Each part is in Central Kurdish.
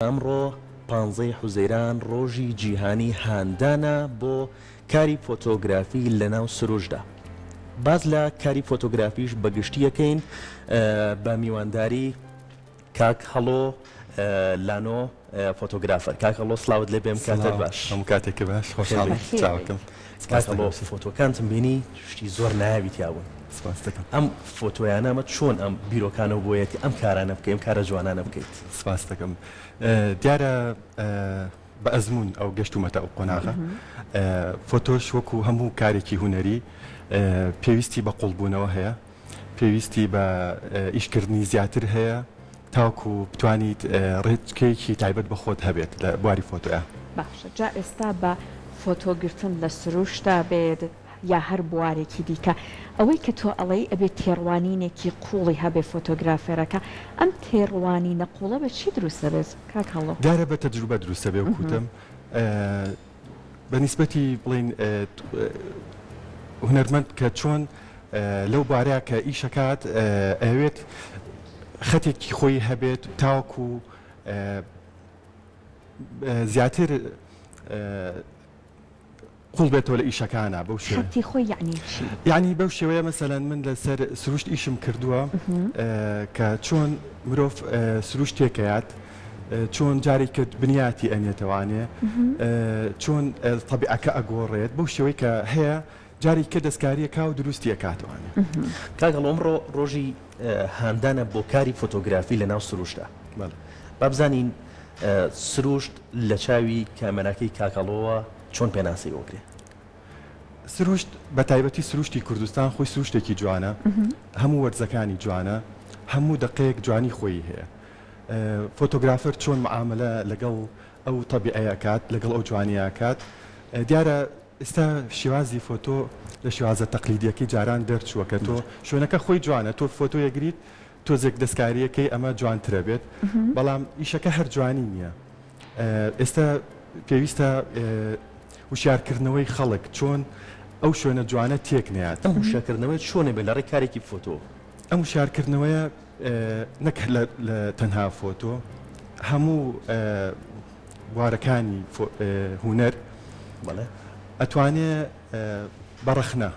ئەمڕۆ 15 حوزەیران ڕۆژی جیهانی هاندانە بۆ کاری فۆتۆگرافی لە ناو سروشدا. باز لە کاری فۆتۆگرافیش بەگشتیەکەین بە میوانداری کاک هەڵۆ لانۆ فۆتۆگرافەر. کاک هەڵۆ سڵاوت لێ بێم کاتت باش. هەموو کاتێکە باش خۆشحاڵم چاوەکەم. کاک هەڵۆ فۆتۆکانتم بینی شتی زۆر ناویت یاون. سپاس دەکەم. ئەم فۆتۆیانەمە چۆن ئەم بیرۆکانەوە بۆیەتی ئەم کارانە بکەیم کارە جوانانە بکەیت. سپاس دەکەم. دیارە بە ئەزمون ئەو گەشتومەتە ئەو قۆناغە فۆتۆش وەکو هەموو کارێکی هوەری پێویستی بە قوڵبوونەوە هەیە، پێویستی بە ئیشکردنی زیاتر هەیە تاوکو بتوانیت ڕێچکەیەکی تایبەت بە خۆت هەبێت لە بواری فۆتۆیە. باشە جا ئێستا بە فۆتۆگرتن لە سروشتا بێت یا هەر بوارێکی دیکە ئەوەی کە تۆ ئەڵەی ئەبێت تێڕوانینێکی قوڵی هەبێ فۆتۆگرافێرەکە ئەم تێڕوانی نەقوڵە بە چی دروستە بێت کاک هەڵۆ؟ دیارە بە تەجروبە دروستە بێ وکوتم بەنیسبەتی بڵین هونەرمەند کە چۆن لەو بارەیە کە ئیشەکات ئەوێت خەتێکی خۆی هەبێت تاوەکو زیاتر قوڵ بێتەوە لە ئیشەکانە بەو شێوەیە. خەتی خۆی یعنی چی؟ یعنی بەو شێوەیە مەسەلەن من لەسەر سروشت ئیشم کردووە کە چۆن مرۆڤ سروشتێکەیات، چۆن جارێک کرد بنیاتی ئەنێتەوانێ، چۆن تەبیعەکە ئەگۆڕێت بەو شێوەی کە هەیە جاری کە دەستکاریەکە و دروستی ئەکاتوانێ. کاک هەڵۆ ئەمڕۆ ڕۆژی هاندانە بۆ کاری فۆتۆگرافی لە ناو سروشدا. با بزانین سروشت لە چاوی کامێرەکەی کاک هەڵۆوە چۆن پێناسی وەگرێ؟ سروشت بە تایبەتی سروشتی کوردستان خۆی سروشتێکی جوانە، هەموو وەرزەکانی جوانە، هەموو دقەیەک جوانی خۆی هەیە. فۆتۆگرافەر چۆن معاملە لەگەڵ ئەو تەبیعەکات لەگەڵ ئەو جوانیاکات. دیارە ئێستا شێوازی فۆتۆ لە شێوازە تەقلیدیەکەی جاران دەرچووە کە تۆ شوێنەکە خۆی جوانە، تۆ فۆتۆ یەگریت تۆزێک دەستکاریەکەی ئەمە جوانترە بێت، بەڵام ئیشەکە هەر جوانی نییە. ئێستا پێویستە وشارکردنەوەی خەڵک چۆن ئەو شوێنە جوانە تێک نێات. ئەم وشارکردنەوەی چۆنە بێت لە ڕێی کارێکی فۆتۆ؟ ئەم وشارکردنەوەیە نەک لە تەنها فۆتۆ، هەموو بوارەکانی هونەر ئەتوانێت بە ڕەخنە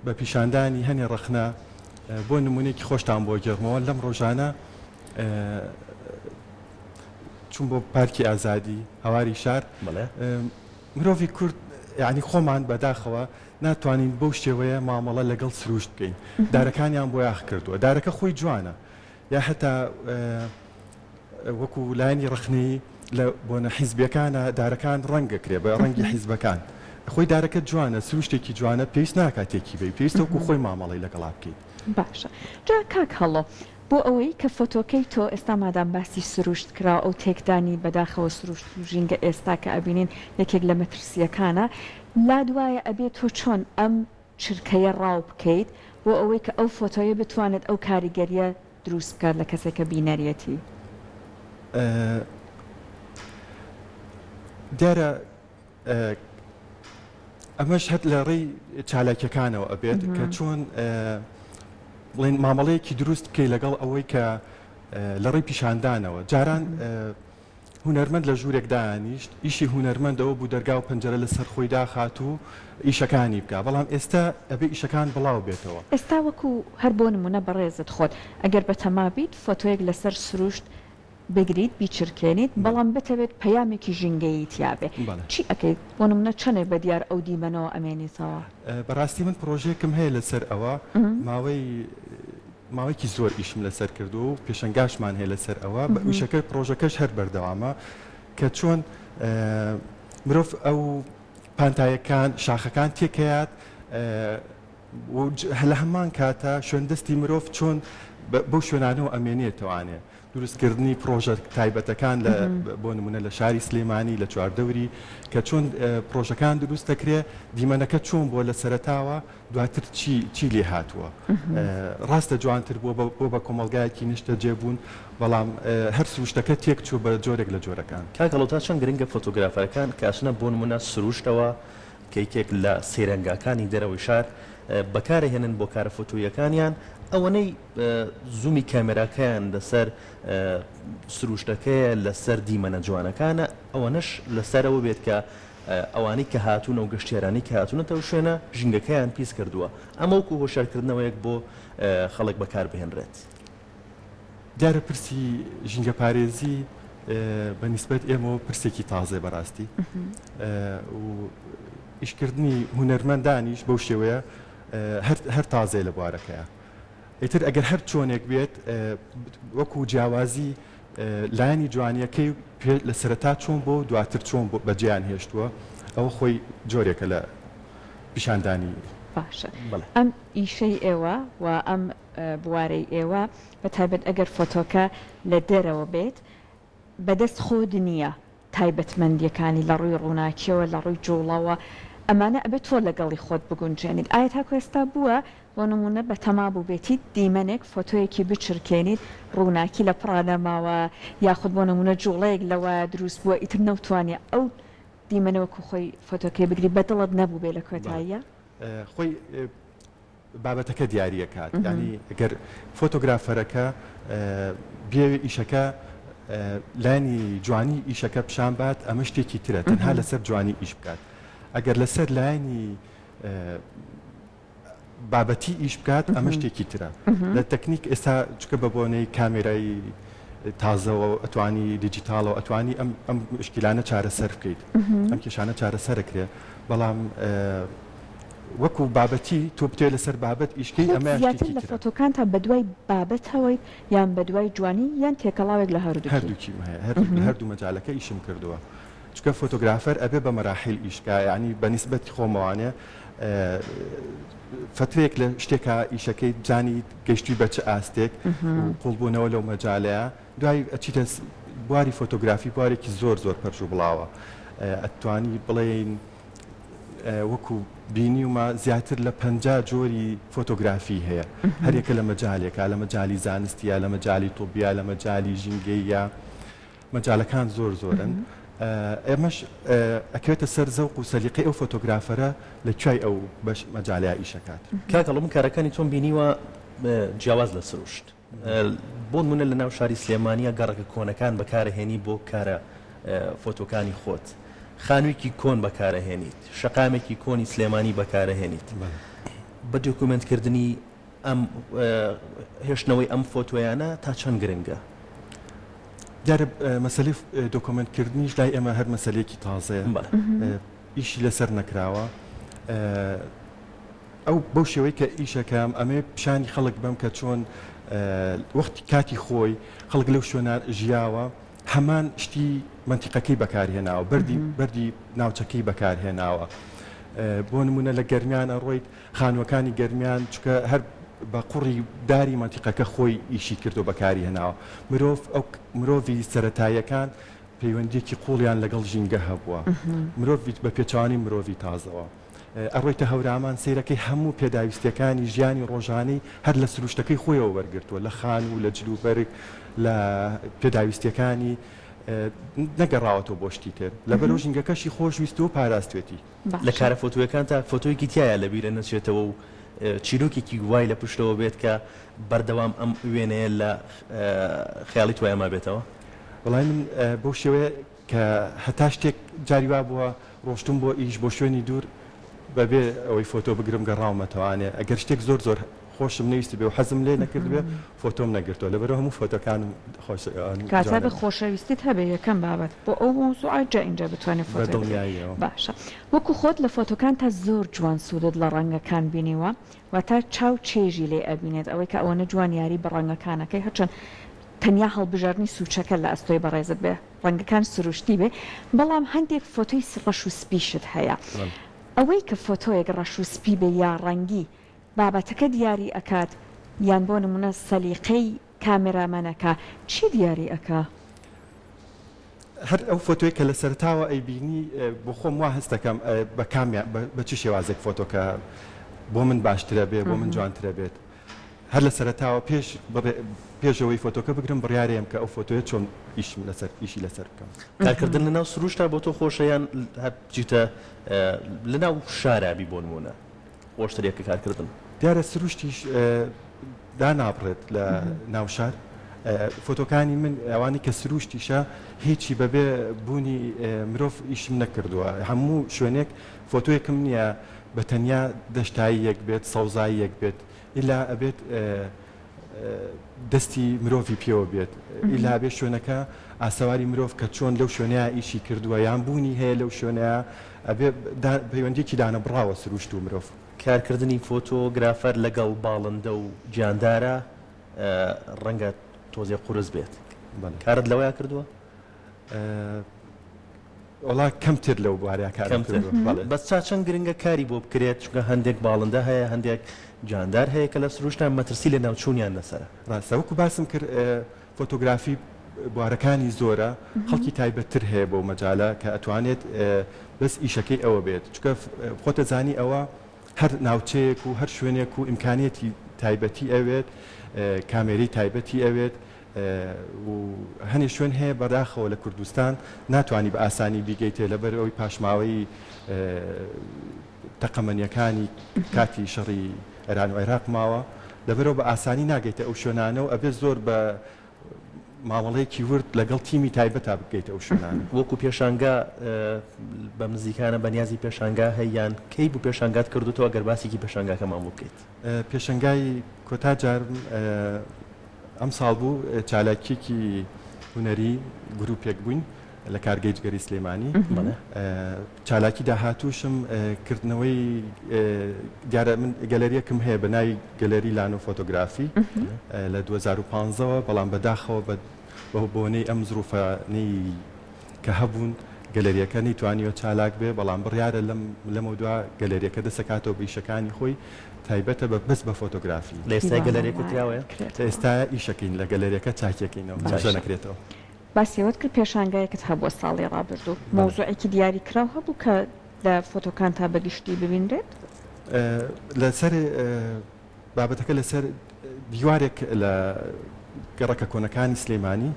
بە پیشاندانی هەنێ ڕەخنە بۆ نمونێکی خۆشتان بۆ گەڕمەوە لەم ڕۆژانە چون بۆ پارکی ئازادی هەواری شار مرۆڤی کورد یعنی خۆمان بەداخەوە ناتوانین بەو شێوەیە مامەڵە لەگەڵ سروشت بکەین. دارەکانیان بۆ یاخ کردووە، دارەکە خۆی جوانە یا هەتا وەکو لایەنی ڕخنەی لە بۆنە حیزبیەکانە دارەکان ڕەنگەکرێ بە ڕەنگی حیزبەکان. خۆی دارەکە جوانە، سروشتێکی جوانە پێویست ناکاتێکی بێ، پێویستە وەکو خۆی مامەڵی لەگەڵا بکەیت. باشە جا کاک هەڵۆ بۆ ئەوەی کە فۆتۆکەی تۆ ئێستا مادام باسی سروشت کرا ئەو تێکدانی بەداخەوە سروشت و ژینگە ئێستا کە ئەبینین یەکێک لە مەترسیەکانە لا دوایە ئەبێ تۆ چۆن ئەم چرکەیە ڕاو بکەیت بۆ ئەوەی کە ئەو فۆتۆیە بتوانێت ئەو کاریگەریە دروست بکات لە کەسێکە بینەریەتی. دیارە ئەمەش هەت لە ڕێی چالاکیەکانەوە ئەبێت کە چۆن بڵێن مامەڵەیەکی دروست بکەی لەگەڵ ئەوەی کە لە ڕێی پیشاندانەوە جاران هونەرمەند لە ژوورێک دانیشت ئیشی هونەرمەندەوە بوو دەرگا و پەنجەرە لەسەر خۆی داخات و ئیشەکانی بکە، بەڵام ئێستا ئەبێ ئیشەکان بڵاو بێتەوە. ئێستا وەکو هەر بۆ نمونە بەڕێزت خۆت ئەگەر بە تەمابیت فۆتۆیەک لەسەر سروشت بگریت بیچرکێنیت بەڵام بتەوێت پەیامێکی ژینگەیی تیاابێ چی ئەەکەیت بۆ نمونە چەنێ بە دیار ئەو دیمەنەوە ئەمێنیتەوە؟ بەڕاستی من پرۆژێکم هەیە لەسەر ئەوە ماوەیەکی زۆر ئیشم لەسەر کردو و پێشەنگاشمان هەیە لەسەر ئەوە بە وشەکە پرۆژەکەش هەر بەردەوامە کە چۆن مرۆڤ ئەو پانتایەکان شاخەکان تێکەیات لە هەمان کاتە شوێندەستی مرۆڤ چۆن بەو شوێنانەوە ئەمێنێتەوانێ دروستکردنی پرۆژە تایبەتەکان بۆ نمونە لە شاری سلێمانی لە چواردەوری کە چۆن پرۆژەکان دروست دەکرێ دیمەنەکە چۆن بۆ لە سەرەتاوە دواتر چی لێ هاتووە. ڕاستە جوانتر بۆ بە کۆمەڵگایەکی نیشتە جێبوون، بەڵام هەر سروشتەکە تێک چوو بە جۆرێک لە جۆرەکان. کاک هەڵۆ تا چەند گرنگە فۆتۆگرافەرەکان کەچنە بۆ نمونە سروشتەوە کەیکێک لە سێرەنگاکانی دەرەوەی شار بەکارهێنن بۆ کارە فۆتۆیەکانیان ئەوەنەی زوومی کامێراکەیان لەسەر سروشتەکەیە لەسەر دیمەنە جوانەکانە ئەوەنەش لەسەرەوە بێت کە ئەوانەی کە هاتوونە و گەشتێرانی کە هاتوونەتەوە شوێنە ژینگەکەیان پیس کردووە ئەمە وەکو هۆشارکردنەوەیەک بۆ خەڵک بەکار بهێنرێت. دیارە پرسی ژینگە پارێزی بە نیسبەت ئێمە پرسێکی تازێ بەڕاستی و ئیشکردنی هونەرمەندانیش بەو شێوەیە هەر تازێ لە بوارەکەیە. ئیتر ئەگەر هەر چۆنێک بێت وەکو جیاوازی لایانی جوانیەکەی لە سەرەتا چۆن بۆ دواتر چۆن بەجیان هێشتووە ئەوە خۆی جۆرێکە لە پیشاندانی. باشە ئەم ئیشەی ئێوە و ئەم بوارەی ئێوە بە تایبەت ئەگەر فۆتۆکە لە دەرەوە بێت بەدەست خۆ نییە تایبەتمەندیەکانی لە ڕووی ڕووناکیەوە لە ڕووی جوڵەوە ئەمانە ئەبێت تۆ لەگەڵی خۆت بگونجێنیت. ئایا تاکو ئێستا بووە بۆ نمونە بە تەما بوو بێتیت دیمەنێک فۆتۆیەکی بچرکێنیت ڕووناکی لە پڕانەماوە یاخود بۆ نمونە جوڵەیەک لەوە دروست بووە ئیتر نەوتوانێ ئەو دیمەنەوەکو خۆی فۆتۆکەی بگری بەدڵت نەبوو بێ لە کۆتاییە خۆی بابەتەکە دیاریەکات ینی ئەگەر فۆتۆگرافەرەکە بێوێ ئیشەکە لانی جوانی ئیشەکە پیشان بات ئەمە شتێکی ترە تەنها لەسەر جوانی ئیش بکات. ئەگەر لەسەر لایانی بابەتی ئیش بکات ئەمە شتێکی ترە لە تەکنیک ئێستا چکە بە بۆنەی کامێرایی تازەوە ئەتوانی دیجیتالەوە ئەتوانی ئەم مشکلانە چارەسەر بکەیت ئەم کێشانە چارەسەرەکرێ بەڵام وەکو بابەتی تۆ بتێ لەسەر بابەت ئیشکەی ئەمە زیاتر لە فۆتۆکان تا بەدوای بابەت هەوەیت یان بەدوای جوانی یان تێکەڵاوێک لە هەردووکی هەردوو مەجالەکە ئیشم کردووە چکە فۆتۆگرافەر ئەبێ بە مەراحیل ئیشکا ینی بە نیسبەتی خۆمەوانێ فترێک لە شتێکە ئیشەکەی جانی گەشتی بە چ ئاستێک قوڵبوونەوە لەو مەجالەیە دوای ئەچیتە بواری فۆتۆگرافی بوارێکی زۆر پەرژ و بڵاوە ئەتوانی بڵێن وەکو بینیومە زیاتر لە 50 جۆری فۆتۆگرافی هەیە هەرێکە لە مەجالێکە لە مەجای زانستیە لە مەجای تۆبیا لە مەجای ژینگەیە مەجالەکان زۆرن ئێمەش ئەکەوێتە سەر زەوق و سەلیقەی ئەو فۆتۆگرافەرە لە کوای ئەو بەش مەجالیا ئیشەکات. کاکەڵم کارەکانی تۆم بینیوە جیاواز لە سروشت بۆ نمونە لە ناو شاری سلێمانیە گەڕەکە کۆنەکان بەکارهێنی بۆ کارە فۆتۆکانی خۆت خانوویکی کۆن بەکارەهێنیت شەقامێکی کۆنی سلێمانی بەکارەهێنیت بە دۆکومنتکردنی ئەم هێشتنەوەی ئەم فۆتۆیانە تا چەند گرنگە؟ دیارە مەسەلەی دۆکۆمنتکردنیش لای ئێمە هەر مەسەلەیەکی تازەیە ئیشی لەسەر نەکراوە ئەو بەو شێوەی کە ئیشەکەم ئەمێ پیشانی خەڵک بەم کە چۆن وەختی کاتی خۆی خەڵک لەو شوێنە ژیاوە هەمان شتی منتیقەکەی بەکارهێناوە بەردی ناوچەکەی بەکارهێناوە بۆ نمونە لە گەرمیان ئەڕۆیت خانووەکانی گەرمیان چکە هەر بە قوڕی داری منتیقەکە خۆی ئیشی کردو بەکاری هێناوە مرۆڤی سەرەتاییەکان پەیوەندیەکی قوڵیان لەگەڵ ژینگە هەبووە مرۆڤ بە پێچوانی مرۆڤی تازەوە ئەڕۆیتە هەورامان سیرەکەی هەموو پێداویستەکانی ژیانی ڕۆژانەی هەر لە سروشتەکەی خۆیەوە وەرگرتووە لە خان و لە جلوبەرگ لە پێداویستەکانی نەگەڕاوەتەوە بۆ شتی تر لەبەرەوە ژینگەکەشی خۆشویست و پاراستوێتی لە کارە فۆتۆیەکان تا فۆتۆیەکی تایە لە بیرە نەچێتەوە و چیرۆکێکی وای لە پشتەوە بێت کە بەردەوام ئەم وێنەیە لە خیاڵی توایە ما بێتەوە وڵای من بۆ شێوەیە کە هەتا شتێک جاریوا بووە ڕۆشتم بۆ ئیش بۆ شوێنی دوور بەبێ ئەوەی فۆتۆ بگرم گەڕاومەتەوانێ ئەگەر شتێک زۆر خۆشم نویستی بێ و حەزم لێ نەکرد بێ فۆتۆم نەگرتەوە لەبەرەوە هەموو فۆتۆکانم کاتە بە خۆشەویستیت هەبێ یەکەم بابەت بۆ ئەو موزوعە جا اینجا بتوانێت فۆتۆ باشە وەکو خۆت لە فۆتۆکان تا زۆر جوان سوودت لە ڕەنگەکان بینیوە و تا چاو چێژی لێ ئەبینێت ئەوەی کە ئەوەنە جوانیاری بە ڕەنگەکانەکەی هەرچەند تەنیا هەڵبژاردننی سوچەکە لە ئەستۆی بەڕێزت بێ ڕەنگەکان سروشتی بێ بەڵام هەندێک فۆتۆی ڕەش و سپیشت هەیە ئەوەی کە فۆتۆیەک ڕەش و سپی بێ یا ڕەنگی بابەتەکە دیاری ئەکات یان بۆ نمونە سەلیقەی کامێرامانەکە چی دیاری ئەکا؟ هەر ئەو فۆتۆی کە لە سەرتاوە ئەیبینی بۆ خۆم وا هەست دەکەم بە کامیان بە چ شێوازێک فۆتۆکە بۆ من باشترە بێ بۆ من جوانترە بێت هەر لە سەرتاوە پێشەوەی فۆتۆکە بگرم بڕیارەیەم کە ئەو فۆتۆیە چۆن ئیشی لەسەر بکەم کارکردن لەناو سروشتا بۆ تۆ خۆشەیان بچیتە لەناو شارابی بۆ نمونە خۆشترێکە کارکردن دیارە سروشتیش دانابڕێت لە ناوشار فۆتۆکانی من ئەوانی کە سروشتیشە هیچی بەبێ بوونی مرۆڤ ئیشم نەکردووە هەموو شوێنێک فۆتۆیەکم نییە بە تەنیا دەشتایی یەک بێت سەوزایی یەک بێت ئیلا ئەبێت دەستی مرۆڤی پێوە بێت ئیلا بێت شوێنەکە ئاسەواری مرۆڤ کە چۆن لەو شوێنەیە ئیشی کردووە یان بوونی هەیە لەو شوێنەیە ئەبێ پەیوەندێکی دانەبڕاوە سروشت و مرۆڤ کارکردنی فۆتۆگرافەر لەگەڵ باڵندە و گیاندارە ڕەنگە تۆزێ قورس بێت کارت لەوەیە کردووە؟ وڵا کەمتر لەو بوارەیە کارم کردووە بەس چاچەند گرنگە کاری بۆ بکرێت چونکە هەندێک باڵندە هەیە هەندێک جاندار هەیە کە لە سروشتان مەترسی لە ناوچوونیان لەسەرە ڕاستە وەکو باسم کرد فۆتۆگرافی بوارەکانی زۆرە خەڵکی تایبەتتر هەیە بۆ مەجالە کە ئەتوانێت بەس ئیشەکەی ئەوە بێت چونکە خۆتە زانی ئەوە هەر ناوچەیەک و هەر شوێنێک و ئیمکانێتی تایبەتی ئەوێت کامێری تایبەتی ئەوێت و هەنێ شوێن هەیە بەداخەوە لە کوردستان ناتوانانی بە ئاسانی بیگەیتێ لەبەر ئەوی پاشماوەی تەقەمەنیەکانی کاتی شەڕی ئێران و عێراق ماوە لەبەرەوە بە ئاسانی ناگەیتە ئەو شوێنانە و ئەبێت زۆر بە مامەڵەیەکی ورد لەگەڵ تیمی تایبەت بگەیتە ئەو شوێنانە وەکو پێشانگا بە نزیکانە بەنیازی پێشانگا هەیەیان کەی بوو پێشانگات کردوتەوە گەر باسێکی پێشانگاکەمان بۆ بکەیت پێشنگای کۆتا جارم ئەم ساڵ بوو چالاکیێکی هوەری گروپێک بووین لە کارگەی جگەری سلێمانی چالاکی داهاتووشم کردنەوەی من گەلەریەکم هەیە بە ناوی گەلەری لانۆ فۆتۆگرافی لە 2015ەوە بەڵام بەداخەوە بە بۆنەی ئەم زروفانەی کە هەبوون گەلەریەکە نەیتوانیوە چالاک بێ بەڵام بڕیارە لەمە دووە گەلەریەکە دەسەکاتەوە بیشەکانی خۆی تایبەتە بە بەس بە فۆتۆگرافی لە ئێستا گەلەریەکە تراوەیە ئێستا ئیشەکەین لە گەلەریەکە چاکێکینەوە نەکرێتەوە باسیەوەت کرد پێشانگایەکت هەبووە ساڵی ڕابردوو مۆزوعێکی دیاری کراو هەبوو کە لە فۆتۆکان تا بەگشتی ببینرێت لەسەر بابەتەکە لەسەر دیوارێک لە گەڕەکە کۆنەکانی سلێمانی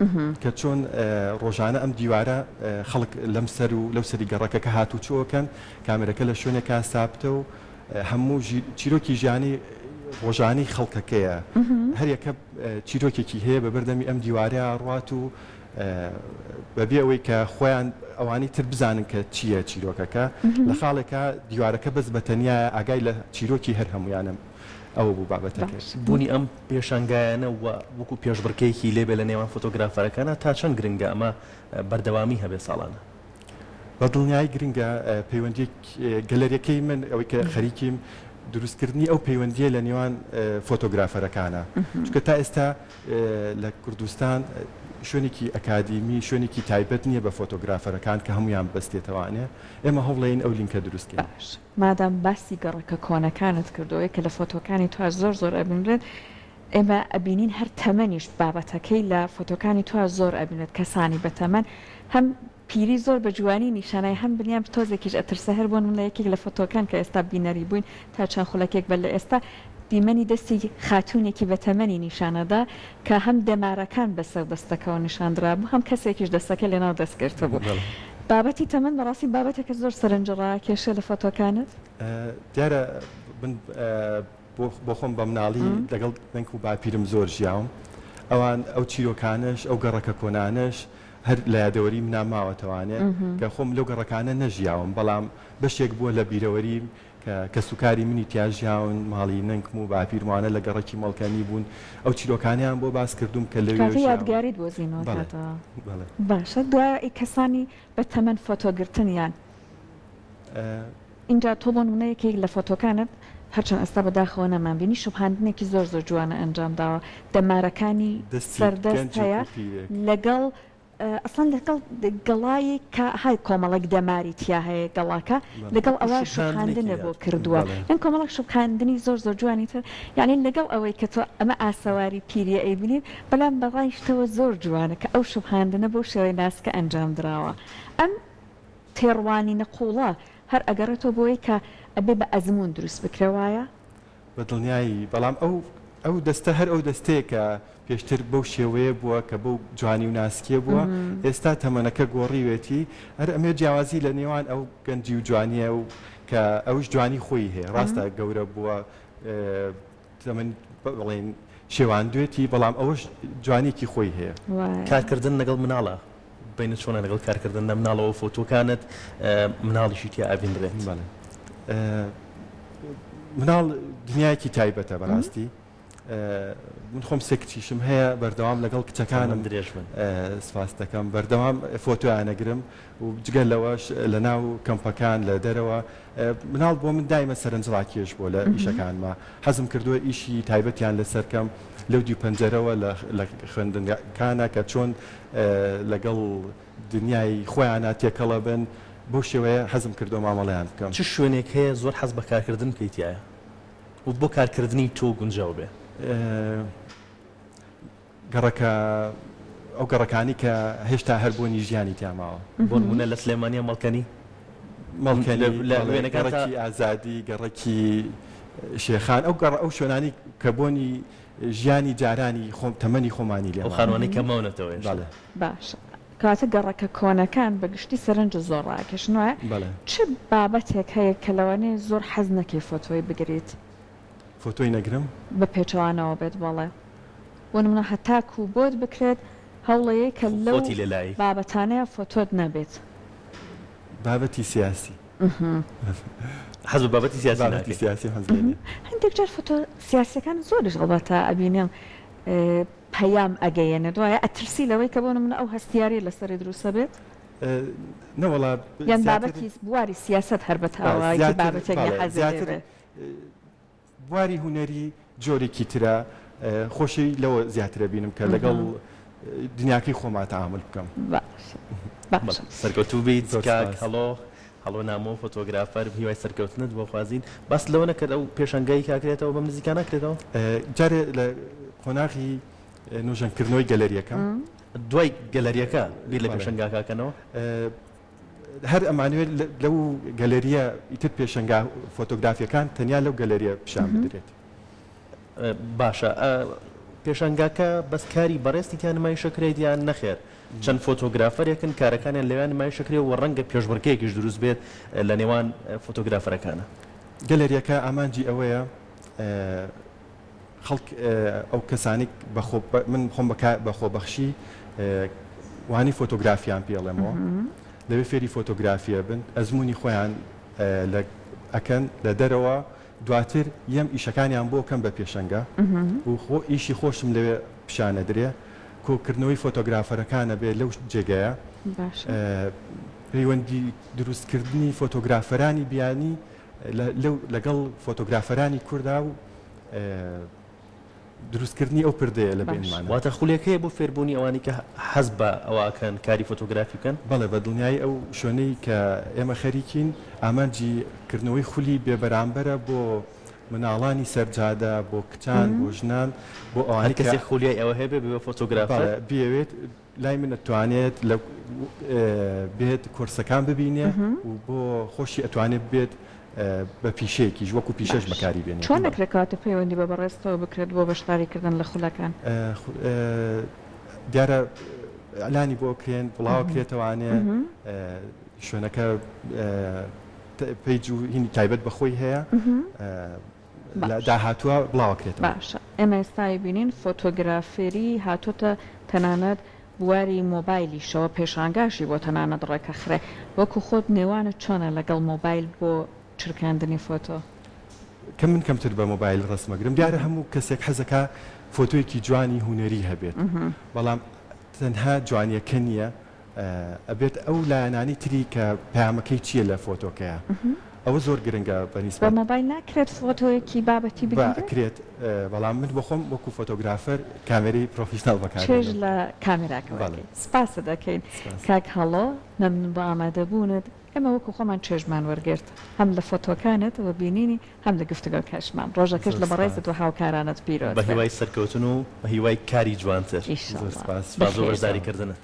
کە چۆن ڕۆژانە ئەم دیوارە خەڵک لەم سەر و لەو سەری گەڕەکە کە هاتوچۆکەن کامێرەکە لە شوێنێکا سابتە و هەموو چیرۆکی ژیانی ڕۆژانەی خەڵکەکەیە هەر یەکە چیرۆکێکی هەیە بە بەردەمی ئەم دیوارەیە ڕات و بەبێ ئەوەی کە خۆیان ئەوانی تر بزانن کە چییە چیرۆکەکە لە خاڵێکە دیوارەکە بەس بە تەنیا ئاگای لە چیرۆکی هەر هەمویانم ئەوە بوو بابەتەکە بوونی ئەم پێشانگایانە وەکو پێشبڕکەیەکی لێبێ لە نێوان فۆتۆگرافەرەکانە تا چەند گرنگە ئەمە بەردەوامی هەبێ ساڵانە بە دڵنیای گرنگە پەیوەندی گەلەریەکەی من ئەوەی کە خەریکیم دروستکردنی ئەو پەیوەندیە لە نێوان فۆتۆگرافەرەکانە چونکە تا ئێستا لە کوردستان شوێنێکی ئەکادیمی شوێنێکی تایبەت نییە بە فۆتۆگرافەرەکان کە هەمویان بەستێتەوانێ ئێمە هەوڵێن ئەو لینکە دروستکەین مادام باسی گەڕەکە کۆنەکانت کردەوەی کە لە فۆتۆکانی تو زۆر زۆر ئەبینرێت ئێمە ئەبینین هەر تەمەنیش بابەتەکەی لە فۆتۆکانی تو زۆر ئەبینێت کەسانی بە تەمەن هەم پیری زۆر بە جوانی نیشانای هەم بنیام تۆزێکیش ئەترسە هەر بۆن من لە یەکێک لە فۆتۆکان کە ئێستا بینەری بووین تا چەند خولەکێک بە لە ئێستا دیمەنی دەستی خاتوونێکی بە تەمەنی نیشانەدا کە هەم دەمارەکان بەسەر دەستەکەەوە نیشاندرا بوو هەم کەسێکیش دەستەکە لێناو دەستگرتە بوو بابەتی تەمەن بەڕاستی بابەتێکە زۆر سەرنجڕا کێشە لە فۆتۆکانت دیارە بۆ خۆم بە مناڵی لەگەڵ دەنگ و باپیرم زۆر ژیاوم ئەوان ئەو چیرۆکانش ئەو گەڕەکە کۆنانش هەر لە یادەوەری مناماوەتەوانێت کە خۆم لەو گەڕەکانە نەژیاوم بەڵام بەشێک بووە لە بیرەوەریم کە سوکاری منی تیاژیاون ماڵی ننکم و باپیرمانە لە گەڕێکی مەڵکەنی بوون ئەو چیرۆکانیان بۆ باس کردوم کە لەوێ یادگاریت بۆ زیینەوە باشە دوای کەسانی بە تەمەن فۆتۆگرتنیان اینجا تۆ بۆ نمونەیەکێک لە فۆتۆکانت هەرچەند ئەستا بەداخەوە نەمانبینی شوبهاندنێکی زۆر زۆر جوانە ئەنجام داوە دەمارەکانی سەردەست هەیە لەگەڵ ئەسان لەگەڵ گەڵایی کە های کۆمەڵک دەماری تیا هەیە گەڵاکە لەگەڵ ئەوە شوبهاندنە بۆ کردووە ئەم کۆمەڵک شوبهاندنی زۆر زۆر جوانی تر یعنی لەگەڵ ئەوەی کە تۆ ئەمە ئاسەواری پیریە ئەیبینیت بەڵام بەڕایشتەوە زۆر جوانە کە ئەو شوبهاندنە بۆ شێوەی ناسکە ئەنجام درراوە ئەم تێڕوانی نەقوڵە هەر ئەگەڕێتەوە بۆی کە ئەبێ بە ئەزمون دروست بکرێوایە بە دڵنیایی بەڵام ئەو دەستە هەر ئەو دەستەیە کە پێشتر بەو شێوەیە بووە کە بەو جوانی و ناسکیە بووە ئێستا تەمەنەکە گۆڕیوێتی هەر ئەمێ جیاوازی لە نێوان ئەو گەنجی و جوانیە و کە ئەوش جوانی خۆی هەیە ڕاستە گەورە بووە بڵێن شێوان دوێتی بەڵام ئەوەش جوانێکی خۆی هەیە کارکردن لەگەڵ مناڵە بینە چۆنە لەگەڵ کارکردن لە مناڵەوە فۆتۆکانت مناڵیشی تیا ئاڤێنرێت مناڵ دنیایەکی تایبەتە بەڕاستی من خۆم سێ کچیشم هەیە بەردەوام لەگەڵ کچەکانم درێژ من سپاس دەکەم بەردەوام فۆتۆیانەگرم و جگەل لەوەش لە ناو کەمپەکان لە دەرەوە مناڵ بۆ من دایمە سەرنجڕاکێش بۆ لە ئیشەکانمە حەزم کردووە ئیشی تایبەتیان لەسەرکەم لەو دی پەنجەرەوە لە خوێندنەکانە کە چۆن لەگەڵ دنیای خۆیانە تێکەڵە بن بۆ شێوەیە حەزم کردو مامەڵەیان بکەم چ شوێنێک هەیە زۆر حەز بە کارکردن پێیتایە و بۆ کارکردنی تۆ گونجاو بێ گەڕەکە ئەو گەڕەکانی کە هێشتا هەربوونی ژیانی تیاماوە بۆ نمونە لە سلێمانیە مەڵکەنی گەڕێکی ئازادی گەڕێکی شێخان ئەو شوێنانی کە بۆنی ژیانی جارانی تەمەنی خۆمانی لێ خانوانەی کەماونەتەوە باش کاتە گەڕەکە کۆنەکان بەگشتی سەرنج زۆر ڕاکێشنوە چ بابەتێک هەیە کە لەوانەیە زۆر حەز نەکەی فۆتۆی بگریت فۆتۆی نەگرم بە پێچەوانەوە بێت بەڵێ بۆ نمونە هەتاکو و بۆت بکرێت هەوڵەیە کە لەو بابەتانەیە فۆتۆت نەبێت بابەتی سیاسی حەز بە بابەتی سیاسی هەندێک جار فۆتۆ سیاسەکان زۆرش هەڵبەتە ئەبینێن پەیام ئەگەیەنە دوایە ئەترسی لەوەی کە بۆ نمونە ئەو هەستیاری لەسەری دروستە بێت نەوەڵا یان بابەتی بواری سیاست هەر بەتاوای بابەتێکی حەزێت بواری هوەری جۆرێکی ترە خۆشی لەوە زیاترە بینم کە لەگەڵ دنیاکەی خۆما تەعامل بکەم سەرکەوتوو بیت هەڵۆ نامۆ فۆتۆگرافەر هیوای سەرکەوتنت بۆ خوازین باس لەوە نەکرد ئەو پێشەنگایی کاکرێتەوە بەم نزیکان ناکرێتەوە جارێ لە قۆناغی نوێژەنکردنەوەی گەلەریەکەم دوای گەلەریەکە بیر لە پێشەنگاکەکەنەوە هەر ئەمانوێت لەو گەلەریە ئیتر پێشەنگا فۆتۆگرافیەکان تەنیا لەو گەلەریە پیشان بدرێت باشە پێشەنگاکە بەس کاری بەڕێستی تیان نمایشەکرێت یان نەخێر چەند فۆتۆگرافەرێکن کارەکانیان لەوێن نمایشەکرێ و ڕەنگە پێشبڕکەیەکیش دروست بێت لە نێوان فۆتۆگرافەرەکانە گەلەریەکە ئامانجی ئەوەیە خەڵک ئەو کەسانی من خۆم بە خۆبەخشی وانی فۆتۆگرافیان پێڵێمەوە لەوێ فێری فۆتۆگرافیە بن ئەزمموی خۆیان ئەکەن لە دەرەوە دواتر یەم ئیشەکانیان بۆ کەم بە پێشەنگە و ئیشی خۆشم لەوێ پیشانە درێ کۆکردنەوەی فۆتۆگرافەرەکانە بێ لەو جێگەیە پەیوەندی دروستکردنی فۆتۆگرافەرانی بیانی لەگەڵ فۆتۆگرافەرانی کووردا و دروستکردنی ئەو پردەیە لە بینمان واتە خولێکەیە بۆ فێربوونی ئەوانی کە حەز بە ئەوەکەن کاری فۆتۆگرافی بکەن بەڵێ بە دڵنیای ئەو شوێنەی کە ئێمە خەریکین ئامانجیکردنەوەی خولی بێبەرامبەرە بۆ مناڵانی سەرجادە بۆ کچان بۆ ژنان بۆ ئەوانی کەسێک خولیای ئەوە هەیە بێ فۆتۆگرافەر بێوێت لای من دەتوانێت بێت کورسەکان ببینێ و بۆ خۆشی ئەتوانێت بێت بە پیشەیەکیش وەکو پیشەش بەکاری بێنێت چۆن نەکرێتکاتە پەیوەندی بە بەڕێستەوە بکرێت بۆ بەشداریکردن لە خولەکان دیارە ئەلانی بۆ کرێن بڵاوکرێتەوانێ شوێنەکە پێیج و هینی تایبەت بەخۆی هەیە داهاتووە بڵاوکرێت باشە ئێمە ئێستای بینین فۆتۆگرافێری هاتوۆتە تەنانەت بواری مۆبایلیشەوە پێشانگاشی بۆ تەنانەت ڕێکەخرێ وەکو خۆت نێوانە چۆنە لەگەڵ مۆبایل بۆ چرکاندنی فۆتۆ کە من کەمتر بە مۆبایل ڕسمەگرم دیارە هەموو کەسێک حەزەکە فۆتۆیەکی جوانی هوەری هەبێت بەڵام تەنها جوانیەکە نییە ئەبێت ئەو لایەنانی تری کە پامەکەی چییە لە فۆتۆکەیە ئەوە زۆر گرنگە بەنیسبە بە مۆبایل ناکرێت فۆتۆیەکی بابەتی بکرێت بەڵام من بخۆم وەکو فۆتۆگرافەر کامێری پرۆفیشنال بەکار چێژ لە کامێراکەوە سپاسە دەکەین کاک هەڵۆ مەمنون بە ئامادەبوونت ئێمە وەکو خۆمان چێژمان وەرگرت هەم لە فۆتۆکانت و بینینی هەم لە گفتگۆ کەشمان ڕۆژەکەش لە بەڕێزت و هاوکارانت پیرۆ بە هیوای سەرکەوتن و بە هیوای کاری جوانتر زۆر بەشداریکردنە